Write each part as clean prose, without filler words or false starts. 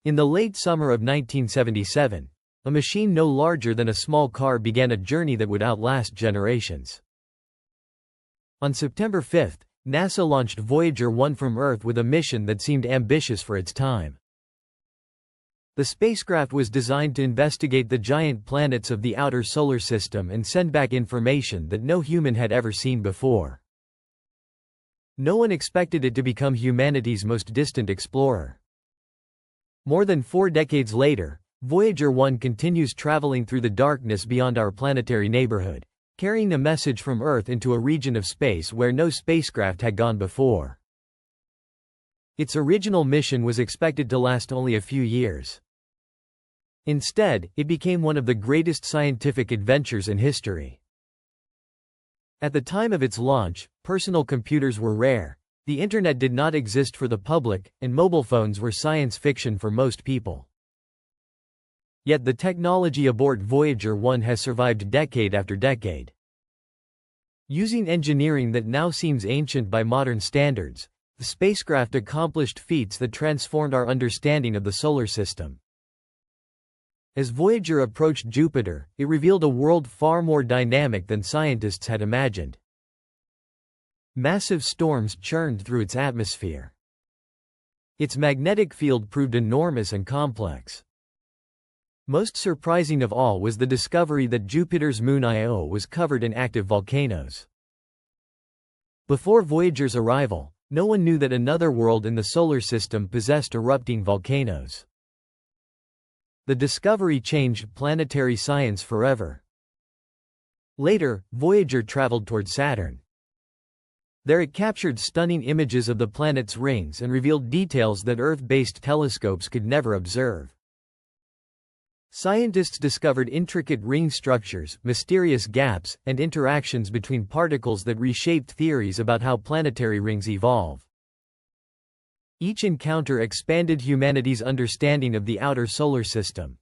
In the late summer of 1977, a machine no larger than a small car began a journey that would outlast generations. On September 5, NASA launched Voyager 1 from Earth with a mission that seemed ambitious for its time. The spacecraft was designed to investigate the giant planets of the outer solar system and send back information that no human had ever seen before. No one expected it to become humanity's most distant explorer. More than 4 decades later, Voyager 1 continues traveling through the darkness beyond our planetary neighborhood, carrying a message from Earth into a region of space where no spacecraft had gone before. Its original mission was expected to last only a few years. Instead, it became one of the greatest scientific adventures in history. At the time of its launch, personal computers were rare, the internet did not exist for the public, and mobile phones were science fiction for most people. Yet the technology aboard Voyager 1 has survived decade after decade. Using engineering that now seems ancient by modern standards, the spacecraft accomplished feats that transformed our understanding of the solar system. As Voyager approached Jupiter, it revealed a world far more dynamic than scientists had imagined. Massive storms churned through its atmosphere. Its magnetic field proved enormous and complex. Most surprising of all was the discovery that Jupiter's moon Io was covered in active volcanoes. Before Voyager's arrival, no one knew that another world in the solar system possessed erupting volcanoes. The discovery changed planetary science forever. Later, Voyager traveled toward Saturn. There it captured stunning images of the planet's rings and revealed details that Earth-based telescopes could never observe. Scientists discovered intricate ring structures, mysterious gaps, and interactions between particles that reshaped theories about how planetary rings evolve. Each encounter expanded humanity's understanding of the outer solar system.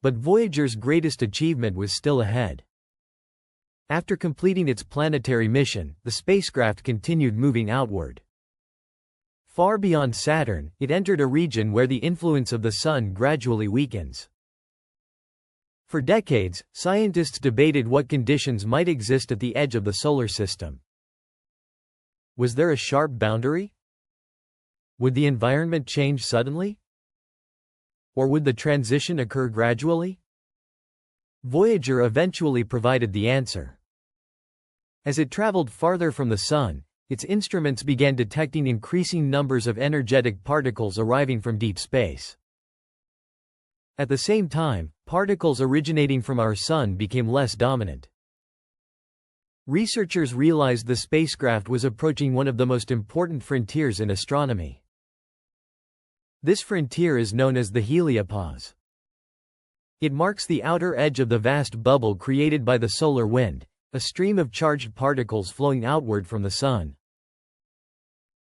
But Voyager's greatest achievement was still ahead. After completing its planetary mission, the spacecraft continued moving outward. Far beyond Saturn, it entered a region where the influence of the Sun gradually weakens. For decades, scientists debated what conditions might exist at the edge of the solar system. Was there a sharp boundary? Would the environment change suddenly? Or would the transition occur gradually? Voyager eventually provided the answer. As it traveled farther from the Sun, its instruments began detecting increasing numbers of energetic particles arriving from deep space. At the same time, particles originating from our Sun became less dominant. Researchers realized the spacecraft was approaching one of the most important frontiers in astronomy. This frontier is known as the heliopause. It marks the outer edge of the vast bubble created by the solar wind, a stream of charged particles flowing outward from the Sun.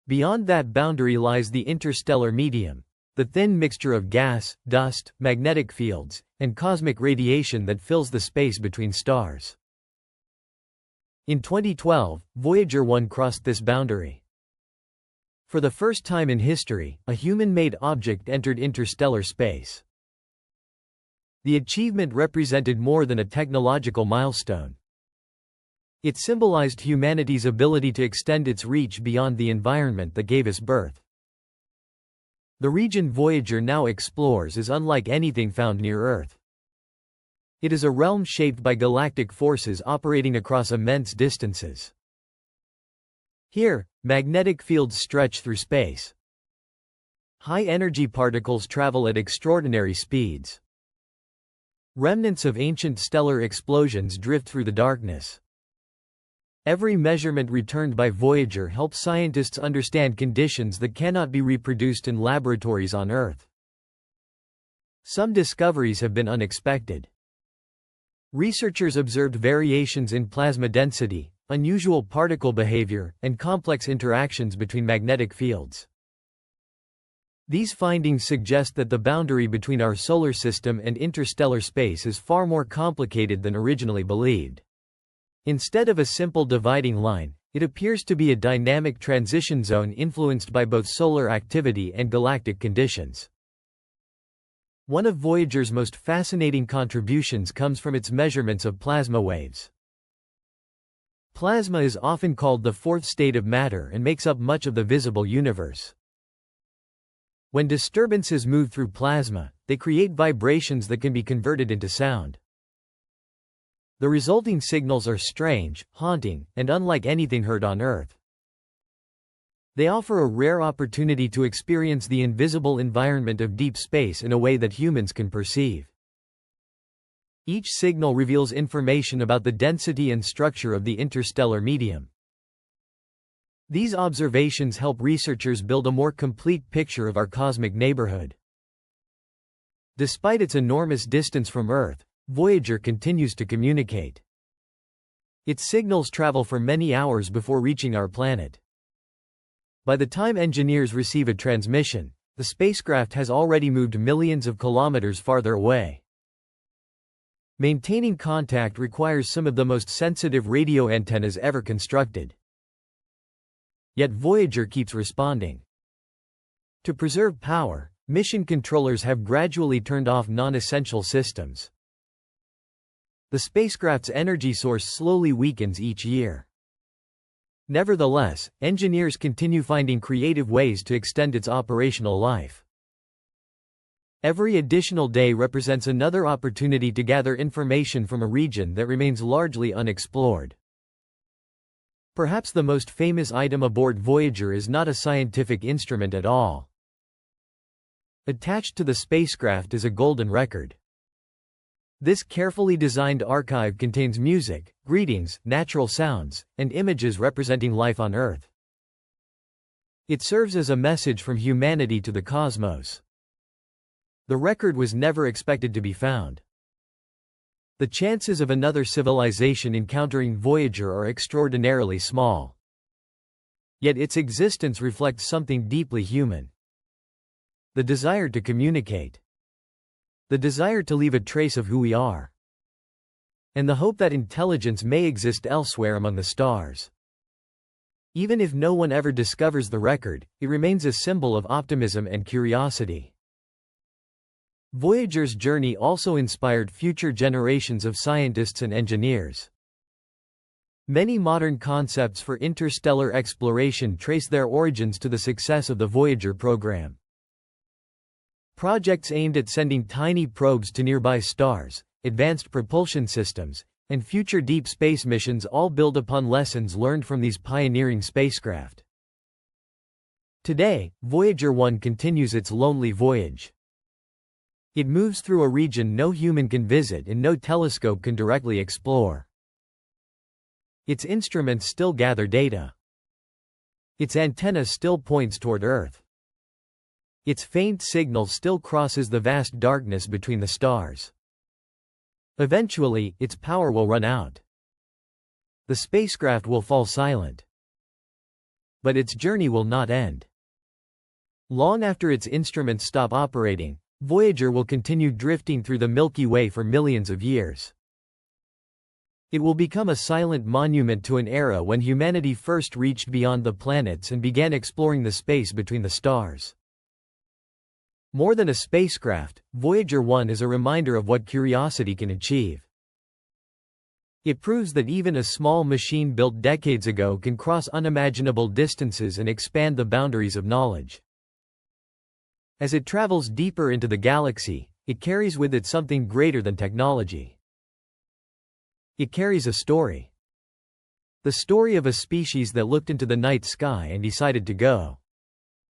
Beyond that boundary lies the interstellar medium, the thin mixture of gas, dust, magnetic fields, and cosmic radiation that fills the space between stars. In 2012, Voyager 1 crossed this boundary. For the first time in history, a human-made object entered interstellar space. The achievement represented more than a technological milestone. It symbolized humanity's ability to extend its reach beyond the environment that gave us birth. The region Voyager now explores is unlike anything found near Earth. It is a realm shaped by galactic forces operating across immense distances. Here, magnetic fields stretch through space. High-energy particles travel at extraordinary speeds. Remnants of ancient stellar explosions drift through the darkness. Every measurement returned by Voyager helps scientists understand conditions that cannot be reproduced in laboratories on Earth. Some discoveries have been unexpected. Researchers observed variations in plasma density, unusual particle behavior, and complex interactions between magnetic fields. These findings suggest that the boundary between our solar system and interstellar space is far more complicated than originally believed. Instead of a simple dividing line, it appears to be a dynamic transition zone influenced by both solar activity and galactic conditions. One of Voyager's most fascinating contributions comes from its measurements of plasma waves. Plasma is often called the fourth state of matter and makes up much of the visible universe. When disturbances move through plasma, they create vibrations that can be converted into sound. The resulting signals are strange, haunting, and unlike anything heard on Earth. They offer a rare opportunity to experience the invisible environment of deep space in a way that humans can perceive. Each signal reveals information about the density and structure of the interstellar medium. These observations help researchers build a more complete picture of our cosmic neighborhood. Despite its enormous distance from Earth, Voyager continues to communicate. Its signals travel for many hours before reaching our planet. By the time engineers receive a transmission, the spacecraft has already moved millions of kilometers farther away. Maintaining contact requires some of the most sensitive radio antennas ever constructed. Yet Voyager keeps responding. To preserve power, mission controllers have gradually turned off non-essential systems. The spacecraft's energy source slowly weakens each year. Nevertheless, engineers continue finding creative ways to extend its operational life. Every additional day represents another opportunity to gather information from a region that remains largely unexplored. Perhaps the most famous item aboard Voyager is not a scientific instrument at all. Attached to the spacecraft is a golden record. This carefully designed archive contains music, greetings, natural sounds, and images representing life on Earth. It serves as a message from humanity to the cosmos. The record was never expected to be found. The chances of another civilization encountering Voyager are extraordinarily small. Yet its existence reflects something deeply human. The desire to communicate. The desire to leave a trace of who we are. And the hope that intelligence may exist elsewhere among the stars. Even if no one ever discovers the record, it remains a symbol of optimism and curiosity. Voyager's journey also inspired future generations of scientists and engineers. Many modern concepts for interstellar exploration trace their origins to the success of the Voyager program. Projects aimed at sending tiny probes to nearby stars, advanced propulsion systems, and future deep space missions all build upon lessons learned from these pioneering spacecraft. Today, Voyager 1 continues its lonely voyage. It moves through a region no human can visit and no telescope can directly explore. Its instruments still gather data. Its antenna still points toward Earth. Its faint signal still crosses the vast darkness between the stars. Eventually, its power will run out. The spacecraft will fall silent. But its journey will not end. Long after its instruments stop operating, Voyager will continue drifting through the Milky Way for millions of years. It will become a silent monument to an era when humanity first reached beyond the planets and began exploring the space between the stars. More than a spacecraft, Voyager 1 is a reminder of what curiosity can achieve. It proves that even a small machine built decades ago can cross unimaginable distances and expand the boundaries of knowledge. As it travels deeper into the galaxy, it carries with it something greater than technology. It carries a story. The story of a species that looked into the night sky and decided to go.